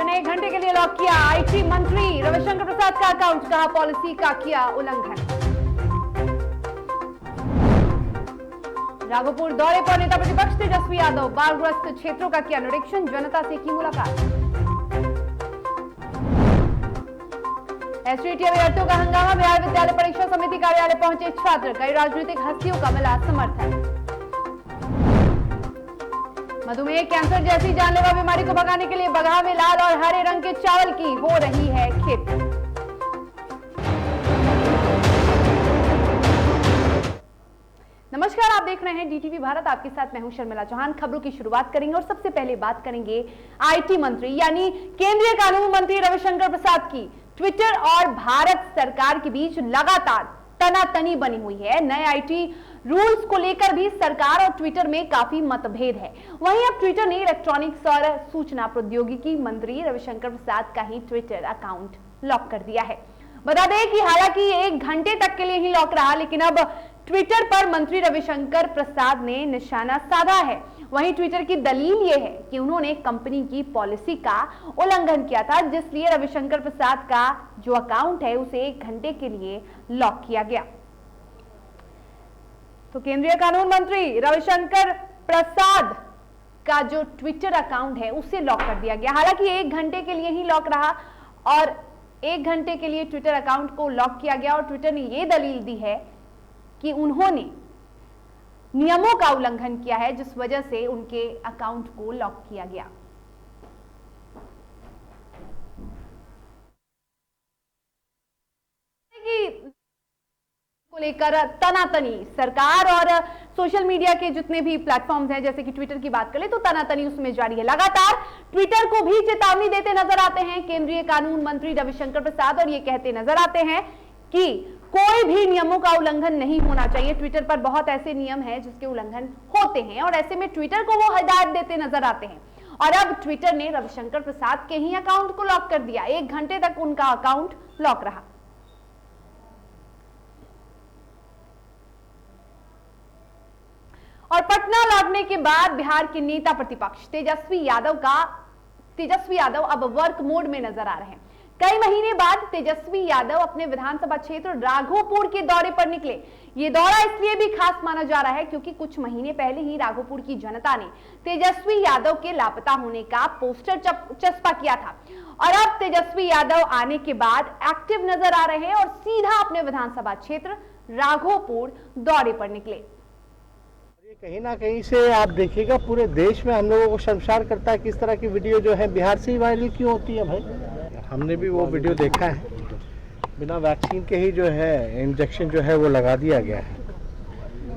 ने 1 घंटे के लिए लॉक किया आईटी मंत्री रविशंकर प्रसाद का अकाउंट, कहा पॉलिसी का किया उल्लंघन। राघोपुर दौरे पर नेता प्रतिपक्ष तेजस्वी यादव, बाढ़ग्रस्त क्षेत्रों का किया निरीक्षण, जनता से की मुलाकात। एसटीईटी अभ्यर्थियों का हंगामा, बिहार विद्यालय परीक्षा समिति कार्यालय पहुंचे छात्र, कई राजनीतिक हस्तियों का मिला समर्थन। मधुमेह, कैंसर जैसी जानलेवा बीमारी को भगाने के लिए बगहा में लाल और हरे रंग के चावल की हो रही है खेती। नमस्कार, आप देख रहे हैं डीटीवी भारत, आपके साथ मैं हूं शर्मिला चौहान। खबरों की शुरुआत करेंगे और सबसे पहले बात करेंगे आईटी मंत्री यानी केंद्रीय कानून मंत्री रविशंकर प्रसाद की। ट्विटर और भारत सरकार के बीच लगातार तनातनी बनी हुई है। नए आईटी रूल्स को लेकर भी सरकार और ट्विटर में काफी मतभेद है। वहीं अब ट्विटर ने इलेक्ट्रॉनिक्स और सूचना प्रौद्योगिकी मंत्री रविशंकर प्रसाद का ही ट्विटर अकाउंट लॉक कर दिया है। बता दें कि हालांकि 1 घंटे तक के लिए ही लॉक रहा, लेकिन अब ट्विटर पर मंत्री रविशंकर प्रसाद ने निशाना साधा है। वहीं ट्विटर की दलील यह है कि उन्होंने कंपनी की पॉलिसी का उल्लंघन किया था, जिसलिए रविशंकर प्रसाद का जो अकाउंट है उसे 1 घंटे के लिए लॉक किया गया। तो केंद्रीय कानून मंत्री रविशंकर प्रसाद का जो ट्विटर अकाउंट है उसे लॉक कर दिया गया। हालांकि 1 घंटे के लिए ही लॉक रहा और 1 घंटे के लिए ट्विटर अकाउंट को लॉक किया गया और ट्विटर ने यह दलील दी है कि उन्होंने नियमों का उल्लंघन किया है, जिस वजह से उनके अकाउंट को लॉक किया गया। को लेकर तनातनी सरकार और सोशल मीडिया के जितने भी प्लेटफॉर्म्स हैं, जैसे कि ट्विटर की बात करें तो तनातनी उसमें जारी है। लगातार ट्विटर को भी चेतावनी देते नजर आते हैं केंद्रीय कानून मंत्री रविशंकर प्रसाद और ये कहते नजर आते हैं कि कोई भी नियमों का उल्लंघन नहीं होना चाहिए। ट्विटर पर बहुत ऐसे नियम हैं जिसके उल्लंघन होते हैं और ऐसे में ट्विटर को वो हिदायत देते नजर आते हैं। और अब ट्विटर ने रविशंकर प्रसाद के ही अकाउंट को लॉक कर दिया। 1 घंटे तक उनका अकाउंट लॉक रहा। और पटना लौटने के बाद बिहार के नेता प्रतिपक्ष तेजस्वी यादव अब वर्क मोड में नजर आ रहे हैं। कई महीने बाद तेजस्वी यादव अपने विधानसभा क्षेत्र राघोपुर के दौरे पर निकले। ये दौरा इसलिए भी खास माना जा रहा है क्योंकि कुछ महीने पहले ही राघोपुर की जनता ने तेजस्वी यादव के लापता होने का पोस्टर चस्पा किया था और अब तेजस्वी यादव आने के बाद एक्टिव नजर आ रहे हैं और सीधा अपने विधानसभा क्षेत्र राघोपुर दौरे पर निकले। कहीं ना कहीं से आप देखिएगा पूरे देश में हम लोगों को शर्मसार करता है कि इस तरह की वीडियो जो है बिहार से ही वायरल क्यों होती है। भाई हमने भी वो वीडियो देखा है, बिना वैक्सीन के ही जो है इंजेक्शन जो है वो लगा दिया गया है।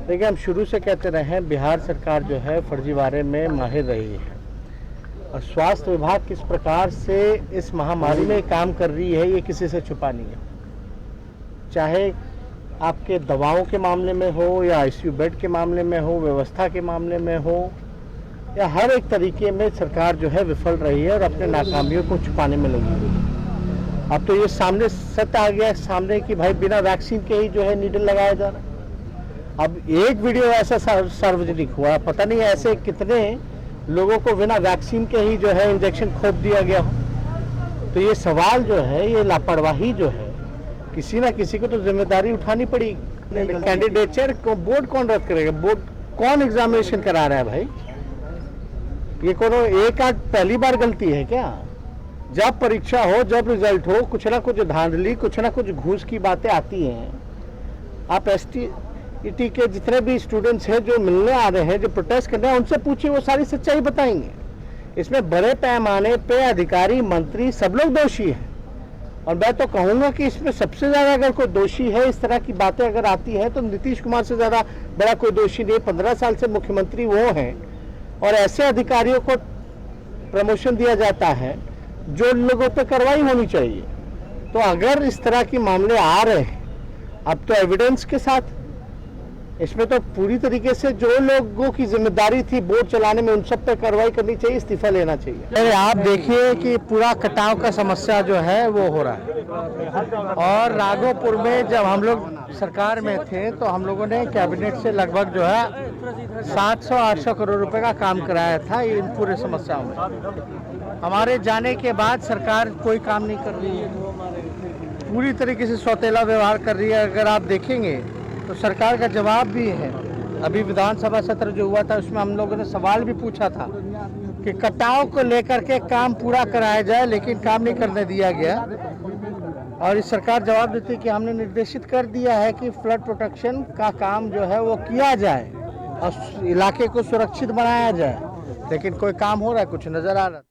देखिए, हम शुरू से कहते रहे हैं बिहार सरकार जो है फर्जीवाड़े में माहिर रही है और स्वास्थ्य विभाग किस प्रकार से इस महामारी में काम कर रही है ये किसी से छुपा नहीं है। चाहे आपके दवाओं के मामले में हो या आईसीयू बेड के मामले में हो, व्यवस्था के मामले में हो, या हर एक तरीके में सरकार जो है विफल रही है और अपने नाकामियों को छुपाने में लगी हुई है। अब तो ये सामने सत्य आ गया है सामने कि भाई बिना वैक्सीन के ही जो है नीडल लगाया जा रहा है। अब एक वीडियो ऐसा सार्वजनिक हुआ, पता नहीं ऐसे कितने लोगों को बिना वैक्सीन के ही जो है इंजेक्शन खोप दिया गया हो। तो ये सवाल जो है, ये लापरवाही जो है, किसी ना किसी को तो जिम्मेदारी उठानी पड़ेगी। कैंडिडेचर को बोर्ड कौन रद्द करेगा? बोर्ड कौन एग्जामिनेशन करा रहा है? भाई ये कोनो एक आध पहली बार गलती है क्या? जब परीक्षा हो, जब रिजल्ट हो, कुछ ना कुछ धांधली, कुछ ना कुछ घूस की बातें आती हैं। आप एसटीईटी के जितने भी स्टूडेंट्स हैं जो मिलने आ रहे हैं, जो प्रोटेस्ट कर रहे हैं, उनसे पूछिए, वो सारी सच्चाई बताएंगे। इसमें बड़े पैमाने पे अधिकारी मंत्री सब लोग दोषी हैं और मैं तो कहूंगा कि इसमें सबसे ज्यादा अगर कोई दोषी है, इस तरह की बातें अगर आती हैं, तो नीतीश कुमार से ज्यादा बड़ा कोई दोषी नहीं। 15 साल से मुख्यमंत्री वो हैं और ऐसे अधिकारियों को प्रमोशन दिया जाता है जो लोगों पर कार्रवाई होनी चाहिए। तो अगर इस तरह के मामले आ रहे हैं, अब तो एविडेंस के साथ, इसमें तो पूरी तरीके से जो लोगों की जिम्मेदारी थी बोर्ड चलाने में, उन सब पर कार्रवाई करनी चाहिए, इस्तीफा लेना चाहिए। अरे आप देखिए कि पूरा कटाव का समस्या जो है वो हो रहा है। और राघोपुर में जब हम लोग सरकार में थे तो हम लोगों ने कैबिनेट से लगभग जो है 700-800 करोड़ रुपए का काम कराया था इन पूरे समस्याओं में। हमारे जाने के बाद सरकार कोई काम नहीं कर रही है, पूरी तरीके से सौतेला व्यवहार कर रही है। अगर आप देखेंगे तो सरकार का जवाब भी है। अभी विधानसभा सत्र जो हुआ था उसमें हम लोगों ने सवाल भी पूछा था कि कटाव को लेकर के काम पूरा कराया जाए, लेकिन काम नहीं करने दिया गया। और इस सरकार जवाब देती है कि हमने निर्देशित कर दिया है कि फ्लड प्रोटेक्शन का काम जो है वो किया जाए और इलाके को सुरक्षित बनाया जाए, लेकिन कोई काम हो रहा है, कुछ नजर आ रहा है।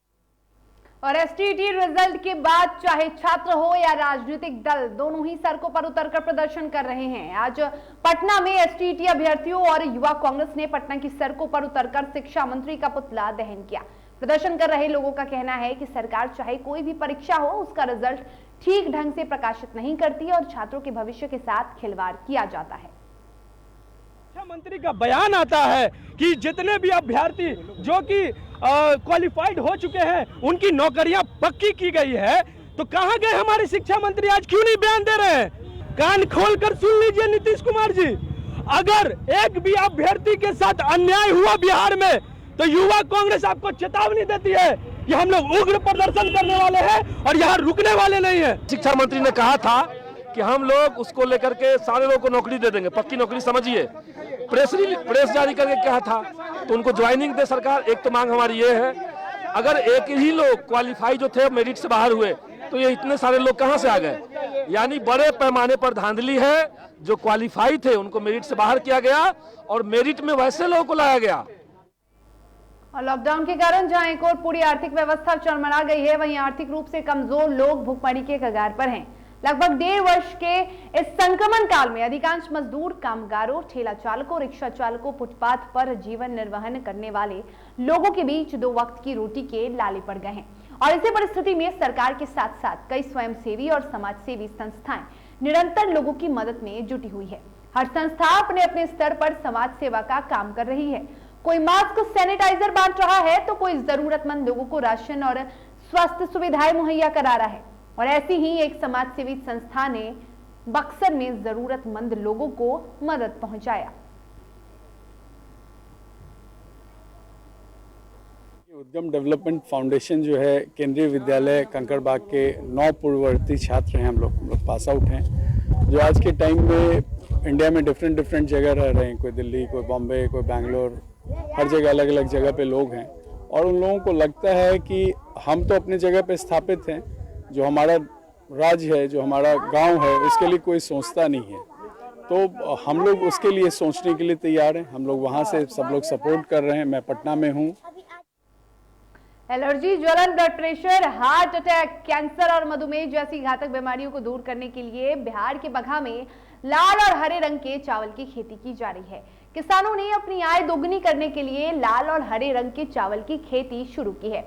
और एसटीईटी रिजल्ट के बाद चाहे छात्र हो या राजनीतिक दल, दोनों ही सड़कों पर उतरकर प्रदर्शन कर रहे हैं। आज पटना में एसटीईटी अभ्यर्थियों और युवा कांग्रेस ने पटना की सड़कों पर उतरकर शिक्षा मंत्री का पुतला दहन किया। प्रदर्शन कर रहे लोगों का कहना है कि सरकार चाहे कोई भी परीक्षा हो, उसका रिजल्ट ठीक ढंग से प्रकाशित नहीं करती और छात्रों के भविष्य के साथ खिलवाड़ किया जाता है। शिक्षा मंत्री का बयान आता है कि जितने भी अभ्यर्थी जो कि क्वालिफाइड हो चुके हैं उनकी नौकरियां पक्की की गई है, तो कहां गए हमारे शिक्षा मंत्री? आज क्यों नहीं बयान दे रहे हैं? कान खोलकर सुन लीजिए नीतीश कुमार जी, अगर एक भी अभ्यर्थी के साथ अन्याय हुआ बिहार में तो युवा कांग्रेस आपको चेतावनी देती है कि हम लोग उग्र प्रदर्शन करने वाले हैं और यहाँ रुकने वाले नहीं है। शिक्षा मंत्री ने कहा था कि हम लोग उसको लेकर के सारे लोगों को नौकरी दे देंगे, पक्की नौकरी समझिए। प्रेस जारी करके कहा था, तो उनको ज्वाइनिंग दे सरकार। एक तो मांग हमारी ये है, अगर एक ही लोग क्वालिफाई जो थे मेरिट से बाहर हुए तो ये इतने सारे लोग कहां से आ गए? यानी बड़े पैमाने पर धांधली है। जो क्वालिफाई थे उनको मेरिट से बाहर किया गया और मेरिट में वैसे लोगों को लाया गया। और लॉकडाउन के कारण जहां एक और पूरी आर्थिक व्यवस्था चरमरा गई है, वहीं आर्थिक रूप से कमजोर लोग भुखमरी के कगार पर हैं। लगभग 1.5 वर्ष के इस संक्रमण काल में अधिकांश मजदूर, कामगारों, ठेला चालकों, रिक्शा चालकों, फुटपाथ पर जीवन निर्वहन करने वाले लोगों के बीच 2 वक्त की रोटी के लाले पड़ गए हैं। और इसी परिस्थिति में सरकार के साथ साथ कई स्वयंसेवी और समाजसेवी संस्थाएं निरंतर लोगों की मदद में जुटी हुई है। हर संस्था अपने अपने स्तर पर समाज सेवा का काम कर रही है। कोई मास्क, सैनिटाइजर बांट रहा है तो कोई जरूरतमंद लोगों को राशन और स्वास्थ्य सुविधाएं मुहैया करा रहा है। और ऐसी ही एक समाजसेवी संस्था ने बक्सर में जरूरतमंद लोगों को मदद पहुंचाया। उद्यम डेवलपमेंट फाउंडेशन जो है केंद्रीय विद्यालय कंकड़बाग के 9 पूर्ववर्ती छात्र हैं। हम लोग पास आउट हैं, जो आज के टाइम में इंडिया में डिफरेंट जगह रह रहे हैं। कोई दिल्ली, कोई बॉम्बे, कोई बैंगलोर, हर जगह अलग अलग जगह पे लोग हैं। और उन लोगों को लगता है कि हम तो अपनी जगह पे स्थापित हैं, जो हमारा राज्य है, जो हमारा गांव है, उसके लिए कोई सोचता नहीं है। तो हम लोग उसके लिए सोचने के लिए तैयार हैं। हम लोग वहाँ से सब लोग सपोर्ट कर रहे हैं। मैं पटना में हूँ। एलर्जी, ज्वलन, blood pressure, heart attack, cancer और मधुमेह जैसी घातक बीमारियों को दूर करने के लिए बिहार के बगहा में लाल और हरे रंग के चावल की खेती की जा रही है। किसानों ने अपनी आय दोगुनी करने के लिए लाल और हरे रंग के चावल की खेती शुरू की है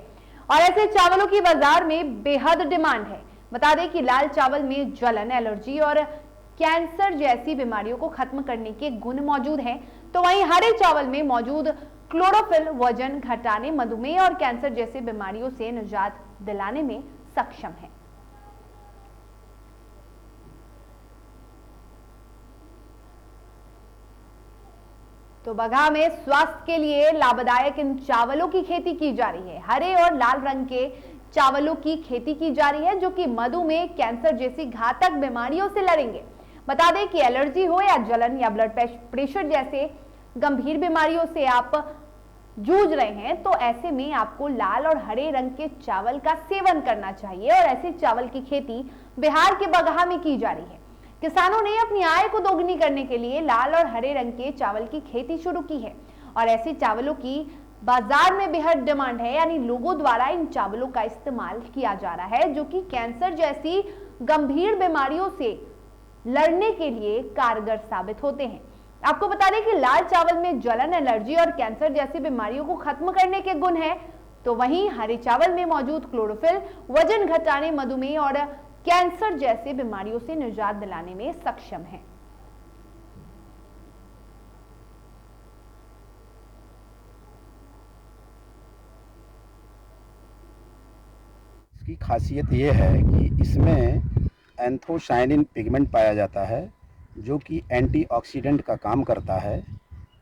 और ऐसे चावलों की बाजार में बेहद डिमांड है। बता दें कि लाल चावल में ज्वलन, एलर्जी और कैंसर जैसी बीमारियों को खत्म करने के गुण मौजूद हैं, तो वहीं हरे चावल में मौजूद क्लोरोफिल वजन घटाने, मधुमेह और कैंसर जैसी बीमारियों से निजात दिलाने में सक्षम है। तो बगहा में स्वास्थ्य के लिए लाभदायक इन चावलों की खेती की जा रही है। हरे और लाल रंग के चावलों की खेती की जा रही है, जो कि मधुमेह, कैंसर जैसी घातक बीमारियों से लड़ेंगे। बता दें कि एलर्जी हो या जलन या ब्लड प्रेशर जैसे गंभीर बीमारियों से आप जूझ रहे हैं, तो ऐसे में आपको लाल और हरे रंग के चावल का सेवन करना चाहिए। और ऐसे चावल की खेती बिहार के बगहा में की जा रही है। किसानों ने अपनी आय को दोगुनी करने के लिए लाल और हरे रंग के चावल की खेती शुरू की है और ऐसे चावलों की बाजार में बेहद डिमांड है। यानी लोगों द्वारा इन चावलों का इस्तेमाल किया जा रहा है, जो कि कैंसर जैसी गंभीर बीमारियों से लड़ने के लिए कारगर साबित होते हैं। आपको बता दें कि लाल चावल में जलन, एलर्जी और कैंसर जैसी बीमारियों को खत्म करने के गुण हैं, तो वहीं हरे चावल में मौजूद क्लोरोफिल वजन घटाने, मधुमेह और कैंसर जैसे बीमारियों से निजात दिलाने में सक्षम है। इसकी खासियत ये है कि इसमें एंथोसायनिन पिगमेंट पाया जाता है, जो कि एंटीऑक्सीडेंट का काम करता है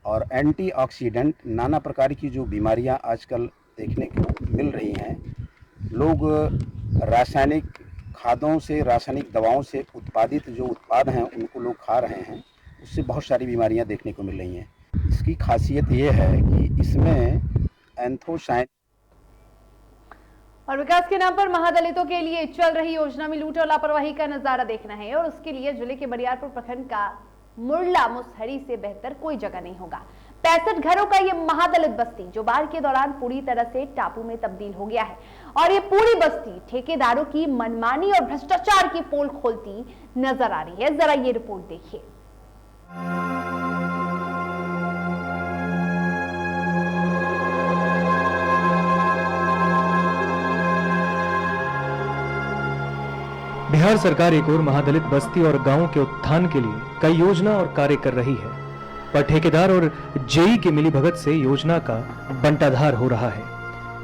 और एंटीऑक्सीडेंट नाना प्रकार की जो बीमारियां आजकल देखने को मिल रही हैं, लोग रासायनिक खादों से, रासायनिक दवाओं से उत्पादित जो उत्पाद हैं उनको लोग खा रहे हैं, उससे बहुत सारी बीमारियां देखने को मिल रही हैं। इसकी खासियत ये है कि इसमें एंथोसाइन और विकास के नाम पर महादलितों के लिए चल रही योजना में लूट और लापरवाही का नजारा देखना है, और उसके लिए जिले के बरियारपुर प्रखंड का मुरला मुसहरी से बेहतर कोई जगह नहीं होगा। 65 घरों का ये महादलित बस्ती जो बाढ़ के दौरान पूरी तरह से टापू में तब्दील हो गया है, और ये पूरी बस्ती ठेकेदारों की मनमानी और भ्रष्टाचार की पोल खोलती नजर आ रही है। जरा ये रिपोर्ट देखिए। बिहार सरकार एक और महादलित बस्ती और गांवों के उत्थान के लिए कई योजना और कार्य कर रही है, पर ठेकेदार और जेई की मिलीभगत से योजना का बंटाधार हो रहा है।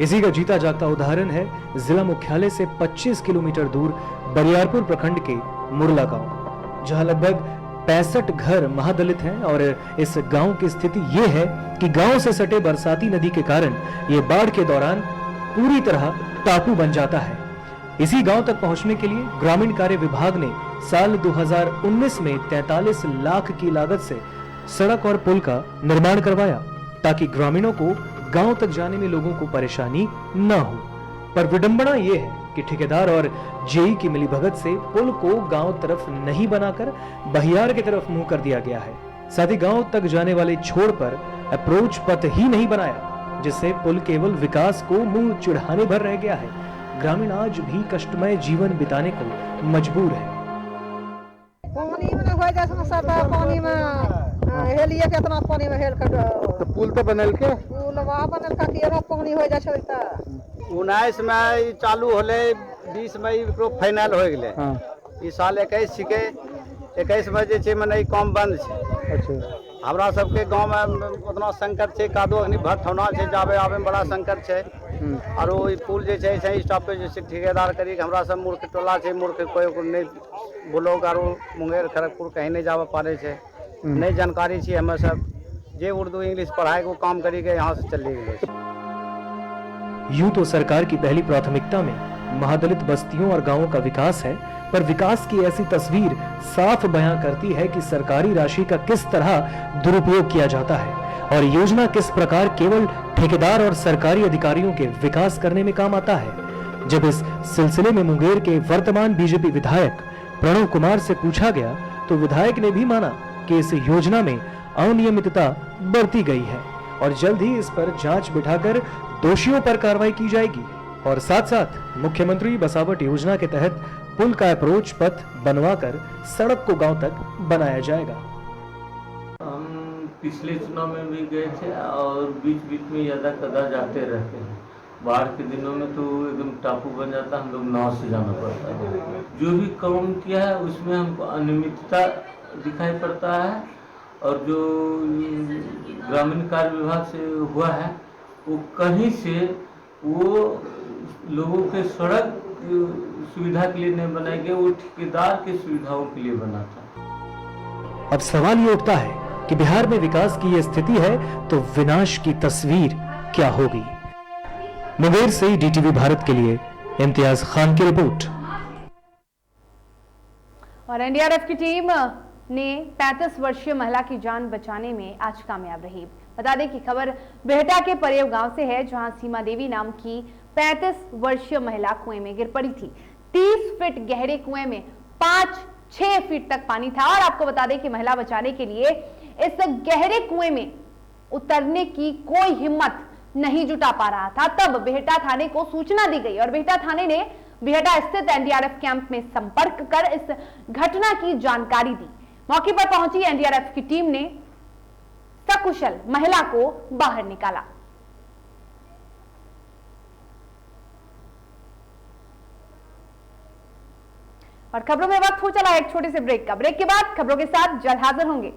इसी का जीता जागता उदाहरण है जिला मुख्यालय से 25 किलोमीटर दूर बरियारपुर प्रखंड के मुरला गांव, जहां लगभग 65 घर महादलित हैं। और इस गांव की स्थिति ये है कि गांव से सटे बरसाती नदी के कारण ये बाढ़ के दौरान पूरी तरह टापू बन जाता है। इसी गांव तक पहुंचने के लिए ग्रामीण कार्य विभाग ने साल 2019 में 43 लाख की लागत से सड़क और पुल का निर्माण करवाया, ताकि ग्रामीणों को गांव तक जाने में लोगों को परेशानी न हो। पर विडंबना यह है कि ठेकेदार और जेई की मिलीभगत से पुल को गांव तरफ नहीं बनाकर बहियार की तरफ मुंह कर दिया गया है। साथ ही गांव तक जाने वाले छोर पर अप्रोच पथ ही नहीं बनाया, जिससे पुल केवल विकास को मुंह चिढ़ाने भर रह गया है। ग्रामीण आज भी कष्टमय जीवन बिताने को मजबूर है। पानी में हो जाए सब पानी में हेलिए केतना पानी में हेल कर तो पुल तो बनल के पुलवा बनल का केरो पानी हो जाए छै त 19 में चालू होले, 20 में एकरो फाइनल हो गेले। ई साल 21 छिके, 21 में जे छै मने काम बंद छै। अच्छा, हमरा सबके गांव में उतना संकट छै, कादो अग्नि भट्ट होना छै, जाबे आबे में बड़ा संकट छै। और ई पुल जे छै से स्टॉपेज जे छै ठेकेदार करी के हमरा सब मूर्ख टोला छै, मूर्ख कोई नहीं ब्लॉक आरो मुंगेर खड़गपुर कहीं नहीं जाबे पारे छै। नहीं जानकारी छी हमें सब, जे उर्दू इंग्लिश पढ़ाई को काम करी के यहाँ से चले गए। यूं तो सरकार की पहली प्राथमिकता में महादलित बस्तियों और गांवों का विकास है, पर विकास की ऐसी तस्वीर साफ बयां करती है कि सरकारी राशि का किस तरह दुरुपयोग किया जाता है, और योजना किस प्रकार केवल ठेकेदार और सरकारी अधिकारियों के विकास करने में काम आता है। जब इस सिलसिले में मुंगेर के वर्तमान बीजेपी विधायक प्रणव कुमार से पूछा गया, तो विधायक ने भी माना कि इस योजना में अनियमितता बरती गई है, और जल्द ही इस पर जांच बिठाकर दोषियों पर कार्रवाई की जाएगी। और साथ साथ मुख्यमंत्री बसावट योजना के तहत पुल का अप्रोच पथ बनवाकर सड़क को गांव तक बनाया जाएगा। हम पिछले चुनाव में भी गए थे और बीच बीच में यदा कदा जाते रहते हैं। बाढ़ के दिनों में तो एकदम टापू बन जाता, हम लोग नाव से जाना पड़ता है। जो भी काम किया है उसमें हमको अनियमितता दिखाई पड़ता है, और जो ग्रामीण कार्य विभाग से हुआ है वो कहीं से वो लोगों के सड़क सुविधा के लिए नहीं बनाए गए, वो ठेकेदार के सुविधाओं के लिए बना था। अब सवाल ये उठता है कि बिहार में विकास की ये स्थिति है तो विनाश की तस्वीर क्या होगी। मुंगेर से डीटीवी भारत के लिए इम्तियाज खान की रिपोर्ट। और एनडीआरएफ की टीम ने 35 वर्षीय महिला की जान बचाने में आज कामयाब रही। बता दें कि खबर बेहटा के परेव गांव से है, जहां सीमा देवी नाम की 35 वर्षीय महिला कुएं में गिर पड़ी थी। 30 फीट गहरे कुएं में 5-6 फीट तक पानी था, और आपको बता दें कि महिला बचाने के लिए इस गहरे कुएं में उतरने की कोई हिम्मत नहीं जुटा पा रहा था। तब बेहटा थाने को सूचना दी गई, और बेहटा थाने ने बेहटा स्थित एनडीआरएफ कैंप में संपर्क कर इस घटना की जानकारी दी। मौके पर पहुंची एनडीआरएफ की टीम ने सकुशल महिला को बाहर निकाला। और खबरों में वक्त हो चला एक छोटे से ब्रेक का। ब्रेक के बाद खबरों के साथ जल्द हाजिर होंगे।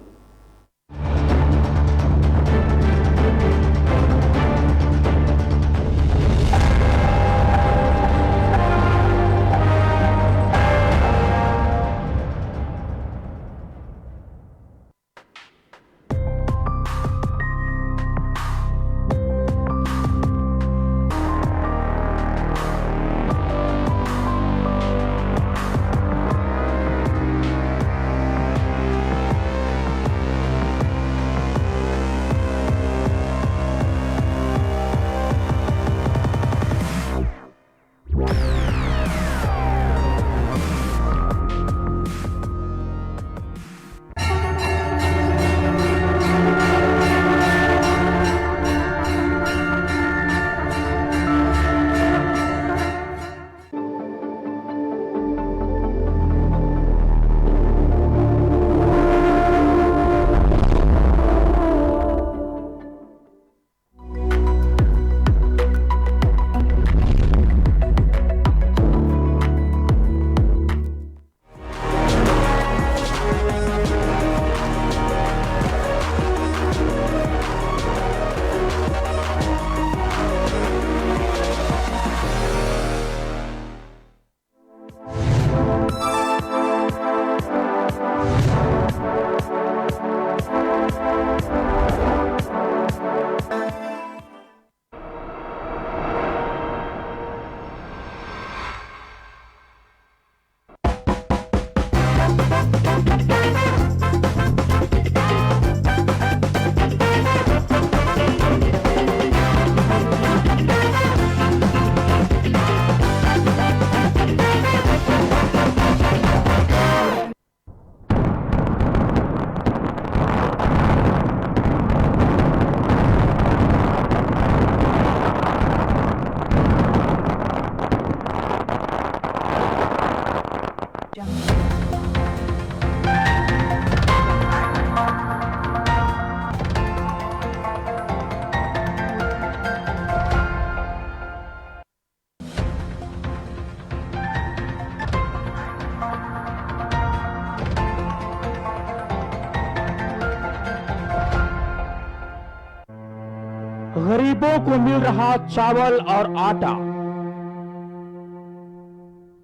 गरीबों को मिल रहा चावल और आटा।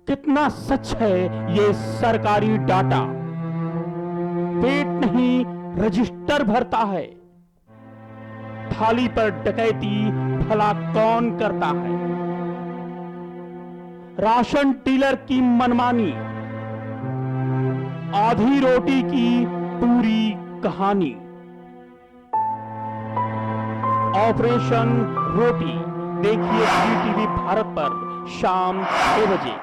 कितना सच है ये सरकारी डाटा। पेट नहीं रजिस्टर भरता है, थाली पर डकैती भला कौन करता है। राशन डीलर की मनमानी, आधी रोटी की पूरी कहानी। ऑपरेशन रोटी देखिए टीवी भारत पर शाम 6 बजे।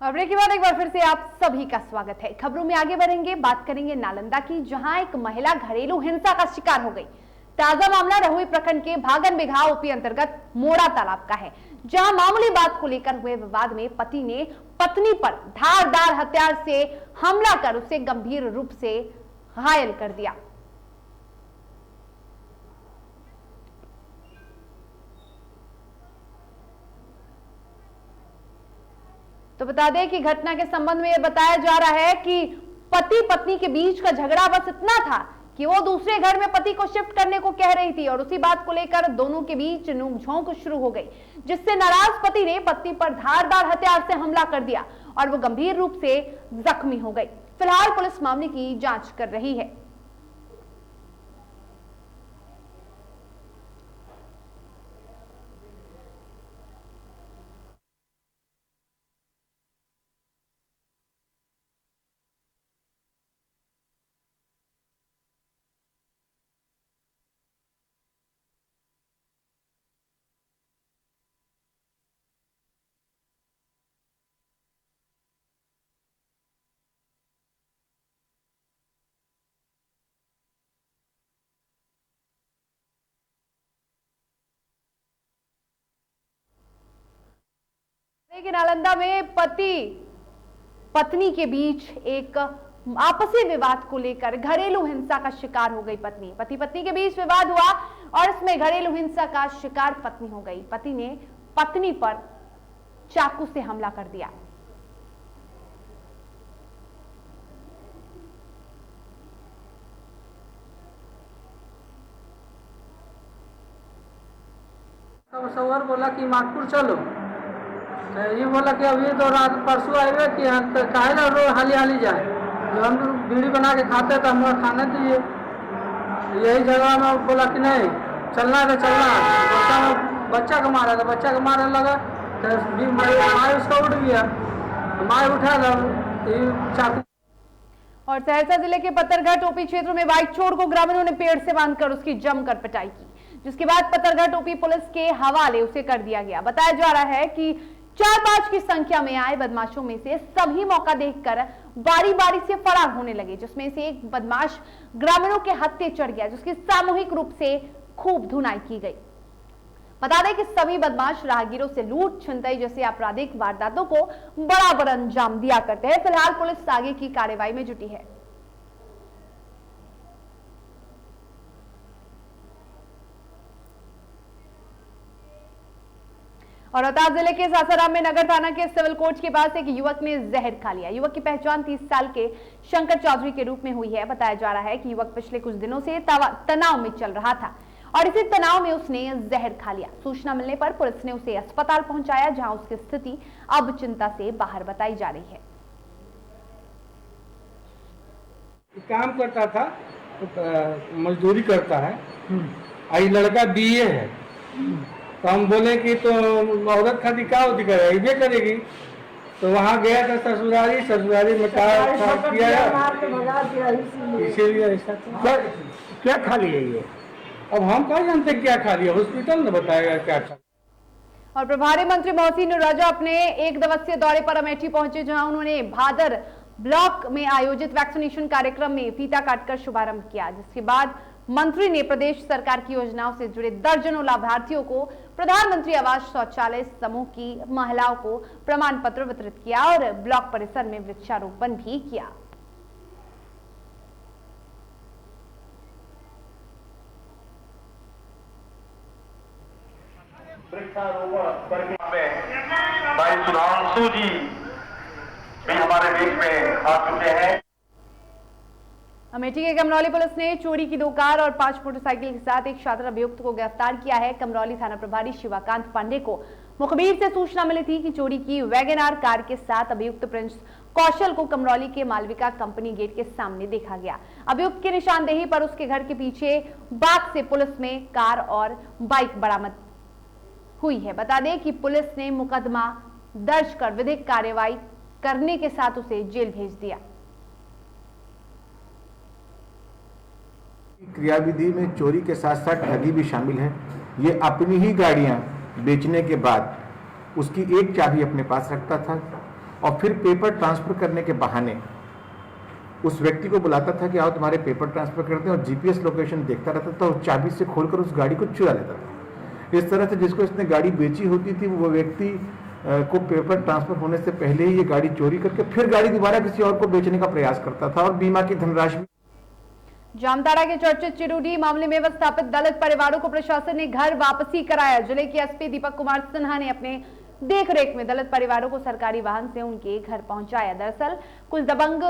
खबरें के बाद एक बार फिर से आप सभी का स्वागत है। खबरों में आगे बढ़ेंगे, बात करेंगे नालंदा की, जहां एक महिला घरेलू हिंसा का शिकार हो गई। ताजा मामला रहुई प्रखंड के भागन बिघा ओपी अंतर्गत मोड़ा तालाब का है, जहां मामूली बात को लेकर हुए विवाद में पति ने पत्नी पर धारदार हथियार से हमला कर उसे गंभीर रूप से घायल कर दिया। तो बता दें कि घटना के संबंध में यह बताया जा रहा है कि पति पत्नी के बीच का झगड़ा बस इतना था कि वो दूसरे घर में पति को शिफ्ट करने को कह रही थी और उसी बात को लेकर दोनों के बीच नोकझोंक शुरू हो गई, जिससे नाराज पति ने पत्नी पर धारदार हथियार से हमला कर दिया और वो गंभीर रूप से जख्मी हो गई। फिलहाल पुलिस मामले की जांच कर रही है। नालंदा में पति पत्नी के बीच एक आपसी विवाद को लेकर घरेलू हिंसा का शिकार हो गई पत्नी। पति पत्नी के बीच विवाद हुआ और इसमें घरेलू हिंसा का शिकार पत्नी हो गई। पति ने पत्नी पर चाकू से हमला कर दिया। सवार बोला कि माकपुर चलो, तो ये बोला कि अभी तो रात परसों आएगा कि काहे ना रोज हाली हाली जाए, जो हम बीड़ी बना के खाते तो हम खाने दीजिए। यही जगह में बोला कि नहीं चलना है तो चलना। बच्चा को मारा था, बच्चा को मारने लगा तो माए उसका उठ गया, माए उठा था चाकू। और सहरसा जिले के पत्थरघाट ओपी क्षेत्र में बाइक चोर को ग्रामीणों ने पेड़ से बांधकर उसकी जमकर पिटाई की, जिसके बाद पत्थरघाट ओपी पुलिस के हवाले उसे कर दिया गया। बताया जा रहा है कि 4-5 की संख्या में आए बदमाशों में से सभी मौका देखकर बारी बारी से फरार होने लगे, जिसमें से एक बदमाश ग्रामीणों के हत्थे चढ़ गया, जिसकी सामूहिक रूप से खूब धुनाई की गई। बता दें कि सभी बदमाश राहगीरों से लूट छिनताई जैसे आपराधिक वारदातों को बराबर अंजाम दिया करते हैं। फिलहाल पुलिस आगे की कार्रवाई में जुटी है। और रोहतास जिले के सासाराम में नगर थाना के सिविल कोर्ट के पास एक युवक ने जहर खा लिया। युवक की पहचान 30 साल के शंकर चौधरी के रूप में हुई है। बताया जा रहा है कि युवक पिछले कुछ दिनों से तनाव में चल रहा था और इसी तनाव में उसने जहर खा लिया। सूचना मिलने पर पुलिस ने उसे अस्पताल पहुंचाया, जहां उसकी स्थिति अब चिंता से बाहर बताई जा रही है। काम करता था, मजदूरी करता है। आई लड़का बीए है, तो हम बोले कि तो औरत खाती का होती करे करेगी, तो वहाँ गया था ससुरारी में किया, इसीलिए ऐसा। क्या खा लिया ये? अब हम कहाँ जानते क्या खा लिया, हॉस्पिटल ने बताएगा क्या खा। और प्रभारी मंत्री मोहसिन राजा अपने 1 दिवसीय दौरे पर अमेठी पहुंचे, जहां उन्होंने भादर ब्लॉक में आयोजित वैक्सीनेशन कार्यक्रम में फीता काटकर शुभारंभ किया, जिसके बाद मंत्री ने प्रदेश सरकार की योजनाओं से जुड़े दर्जनों लाभार्थियों को प्रधानमंत्री आवास शौचालय समूह की महिलाओं को प्रमाण पत्र वितरित किया और ब्लॉक परिसर में वृक्षारोपण भी किया। वृक्षारोपण में भाई सुधांशु जी भी हमारे बीच में आ चुके हैं। अमेठी के कमरौली पुलिस ने चोरी की 2 कार और 5 मोटरसाइकिल के साथ एक शातिर अभियुक्त को गिरफ्तार किया है। कमरौली थाना प्रभारी शिवाकांत पांडे को मुखबिर से सूचना मिली थी कि चोरी की वैगनआर कार के साथ अभियुक्त प्रिंस कौशल को कमरौली के मालविका कंपनी गेट के सामने देखा गया। अभियुक्त की निशानदेही पर उसके घर के पीछे बाग से पुलिस में कार और बाइक बरामद हुई है। बता दें कि पुलिस ने मुकदमा दर्ज कर विधिक कार्रवाई करने के साथ उसे जेल भेज दिया। क्रियाविधि में चोरी के साथ साथ ठगी भी शामिल है। ये अपनी ही गाड़ियां बेचने के बाद उसकी एक चाबी अपने पास रखता था और फिर पेपर ट्रांसफर करने के बहाने उस व्यक्ति को बुलाता था कि आओ तुम्हारे पेपर ट्रांसफर करते हैं, और जीपीएस लोकेशन देखता रहता था और चाबी से खोलकर उस गाड़ी को चुरा लेता था। इस तरह से जिसको इसने गाड़ी बेची होती थी वो व्यक्ति को पेपर ट्रांसफर होने से पहले ही ये गाड़ी चोरी करके फिर गाड़ी दोबारा किसी और को बेचने का प्रयास करता था और बीमा की धनराशि। जामताड़ा के चर्चित चिरूडी मामले में विस्थापित दलित परिवारों को प्रशासन ने घर वापसी कराया। जिले के एसपी दीपक कुमार सिन्हा ने अपने देखरेख में दलित परिवारों को सरकारी वाहन से उनके घर पहुंचाया। दरअसल कुछ दबंग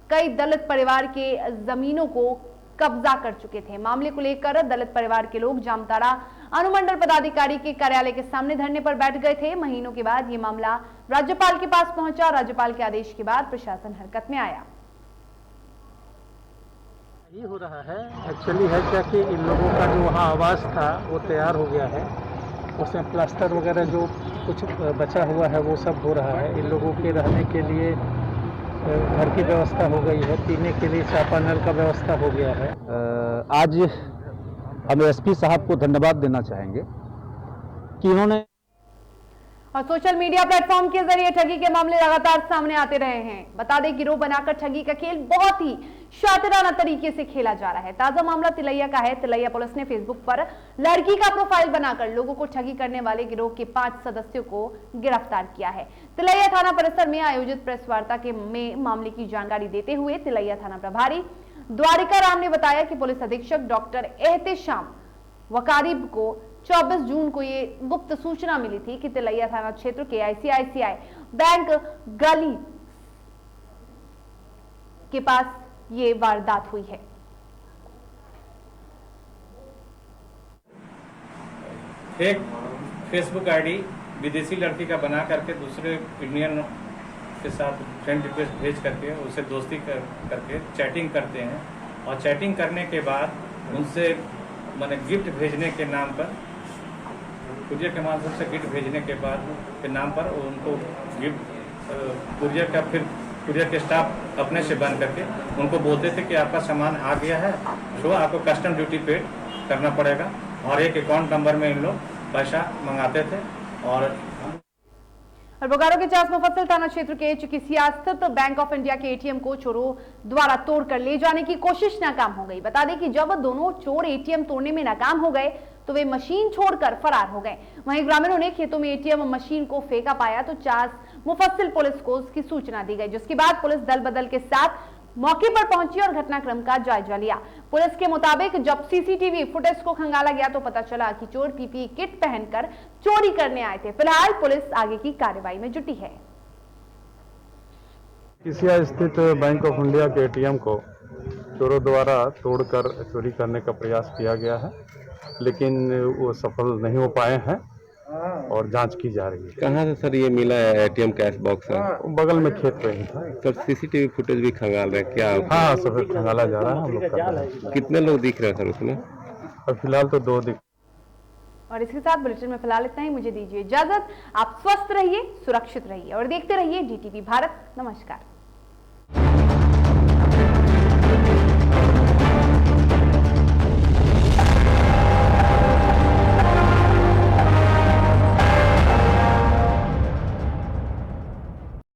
कई दलित परिवार के जमीनों को कब्जा कर चुके थे। मामले को लेकर दलित परिवार के लोग जामताड़ा अनुमंडल पदाधिकारी के कार्यालय के सामने धरने पर बैठ गए थे। महीनों के बाद ये मामला राज्यपाल के पास पहुंचा। राज्यपाल के आदेश के बाद प्रशासन हरकत में आया। ये हो रहा है एक्चुअली है क्या कि इन लोगों का जो वहाँ आवास था वो तैयार हो गया है, उसमें प्लास्टर वगैरह जो कुछ बचा हुआ है वो सब हो रहा है। इन लोगों के रहने के लिए घर की व्यवस्था हो गई है, पीने के लिए चापानल का व्यवस्था हो गया है। आज हम एसपी साहब को धन्यवाद देना चाहेंगे कि इन्होंने और सोशल मीडिया प्लेटफॉर्म के जरिए ठगी के मामले लगातार सामने आते रहे हैं। बता दें गिरोह बनाकर ठगी का खेल बहुत ही शातिराना तरीके से खेला जा रहा है। ताजा मामला तिलैया का है। तिलैया पुलिस ने फेसबुक पर लड़की का प्रोफाइल बनाकर लोगों को ठगी करने वाले गिरोह के 5 सदस्यों को गिरफ्तार किया है। तिलैया थाना परिसर में आयोजित प्रेस वार्ता में मामले की जानकारी देते हुए तिलैया थाना प्रभारी द्वारिका राम ने बताया कि पुलिस अधीक्षक डॉक्टर एहतेशाम वकारिब को 24 जून को ये गुप्त सूचना मिली थी कि तिलैया थाना क्षेत्र के आईसीआईसीआई बैंक गली के पास ये वारदात हुई है। एक फेसबुक आईडी विदेशी लड़की का बना करके दूसरे इंडियन के साथ फ्रेंड रिक्वेस्ट भेज करके उससे दोस्ती करके चैटिंग करते हैं और चैटिंग करने के बाद उनसे माने गिफ्ट भेजने के नाम पर कुरियर के माध्यम से गिफ्ट भेजने के बाद के नाम पर उनको गिफ्ट कुरियर का फिर कुरियर के स्टाफ अपने से बन करके उनको बोलते थे कि आपका सामान आ गया है, तो आपको कस्टम ड्यूटी पेड करना पड़ेगा, और एक अकाउंट नंबर में इन लोग पैसा मंगाते थे। और बोकारो के चास मुफस्सिल थाना क्षेत्र के चिकित्सिया स्थित बैंक ऑफ इंडिया के एटीएम को चोरों द्वारा तोड़कर ले जाने की कोशिश नाकाम हो गई। बता दें कि जब दोनों चोर एटीएम तोड़ने में नाकाम हो गए तो वे मशीन छोड़कर फरार हो गए। वहीं ग्रामीणों ने खेतों में एटीएम मशीन को फेंका पाया तो चास मुफस्सिल पुलिस को उसकी सूचना दी गई, जिसके बाद पुलिस दल बदल के साथ मौके पर पहुंची और घटनाक्रम का जायजा लिया। पुलिस के मुताबिक जब सीसीटीवी फुटेज को खंगाला गया तो पता चला कि चोर पीपीई किट पहनकर चोरी करने आए थे। फिलहाल पुलिस आगे की कार्रवाई में जुटी है। किसिया स्थित बैंक ऑफ इंडिया के एटीएम को चोरों द्वारा तोड़कर चोरी करने का प्रयास किया गया है, लेकिन वो सफल नहीं हो पाए हैं और जांच की जा रही है। कहाँ से सर ये मिला है एटीएम कैश बॉक्स है? बगल में खेत पे ही था। सर सीसीटीवी फुटेज भी खंगाल रहे हैं क्या? हाँ, सब खंगाला जा रहा है, हम लोग कर रहे हैं। कितने लोग दिख रहे हैं सर उसमें? और फिलहाल तो 2 दिख। और इसके साथ बुलेटिन में फिलहाल इतना ही। मुझे दीजिए इजाजत। आप स्वस्थ रहिए, सुरक्षित रहिए और देखते रहिए DTV भारत। नमस्कार।